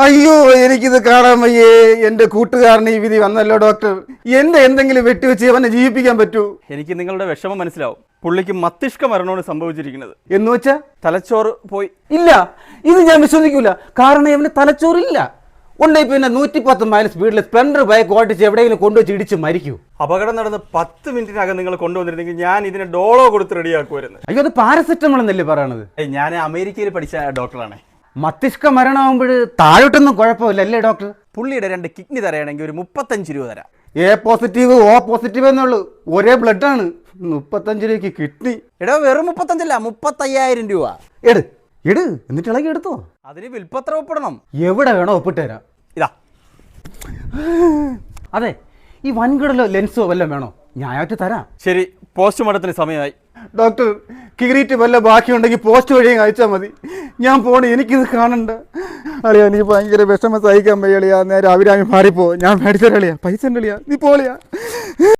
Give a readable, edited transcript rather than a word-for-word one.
അയ്യോ എനിക്കിത് കാണാൻ വയ്യേ. എന്റെ കൂട്ടുകാരന് ഈ വിധി വന്നല്ലോ ഡോക്ടർ. എന്റെ എന്തെങ്കിലും വെട്ടിവെച്ച് അവനെ ജീവിപ്പിക്കാൻ പറ്റൂ? എനിക്ക് നിങ്ങളുടെ വിഷമം മനസ്സിലാവും. പുള്ളിക്ക് മസ്തിഷ്ക മരണമാണ് സംഭവിച്ചിരിക്കുന്നത്. എന്ന് വെച്ചാ തലച്ചോറ് പോയി. ഇല്ല, ഇത് ഞാൻ വിശ്വസിക്കൂല. കാരണം ഇവന് തലച്ചോറില്ല. ഉണ്ടേ പിന്നെ 110 മൈൽ സ്പീഡിൽ സ്പ്ലെൻഡർ ബൈക്ക് ഓടിച്ച് എവിടെയെങ്കിലും കൊണ്ടുവച്ച് ഇടിച്ച് മരിക്കൂ. അപകടം നടന്ന് 10 മിനിറ്റിനകം നിങ്ങൾ കൊണ്ടുവന്നിരുന്നെങ്കിൽ ഞാൻ ഇതിന് ഡോളോ കൊടുത്ത് റെഡിയാക്കുമായിരുന്നു. അയ്യോ, അത് പാരസെറ്റമോൾ എന്നല്ലേ പറയണത്? ഞാൻ അമേരിക്കയിൽ പഠിച്ച ഡോക്ടറാണ്. മസ്തിഷ്ക മരണമാകുമ്പോൾ താഴോട്ടൊന്നും കുഴപ്പമില്ല അല്ലേ ഡോക്ടർ? പുള്ളിയുടെ 2 കിഡ്നി തരയാണെങ്കിൽ ഒരു 35 രൂപ തരാം. എ പോസിറ്റീവ് ഓ പോസിറ്റീവ് എന്നുള്ളൂ, ഒരേ ബ്ലഡ് ആണ്. 35 രൂപയ്ക്ക് കിഡ്നി? എടാ വെറും 35 അല്ല, 35,000 രൂപ. എട് എന്നിട്ട് ഇളകി എടുത്തോ. അതിന് വിൽപ്പത്രം ഒപ്പിടണം. എവിടെ വേണോ ഒപ്പിട്ട് തരാം. ഇതാ. അതെ, ഈ വൻകിടലോ ലെൻസോ വല്ലതും വേണോ? ഞാനായിട്ട് തരാം. ശരി, പോസ്റ്റ്മോർട്ടത്തിന് സമയമായി. ഡോക്ടർ, കീറിയിട്ട് വല്ല ബാക്കിയുണ്ടെങ്കിൽ പോസ്റ്റ് വഴിയും അയച്ചാൽ മതി. ഞാൻ പോണേ, എനിക്കിത് കാണണ്ട. അളിയാ, നീ ഭയങ്കര വിഷമം സഹിക്കാൻ വയ്യ അളിയാ. നേരെ അവിരാമി മാറിപ്പോ. ഞാൻ മേടിച്ചൊരളിയാ, പൈസ ഉണ്ട് അളിയാ, നീ പോളിയാ.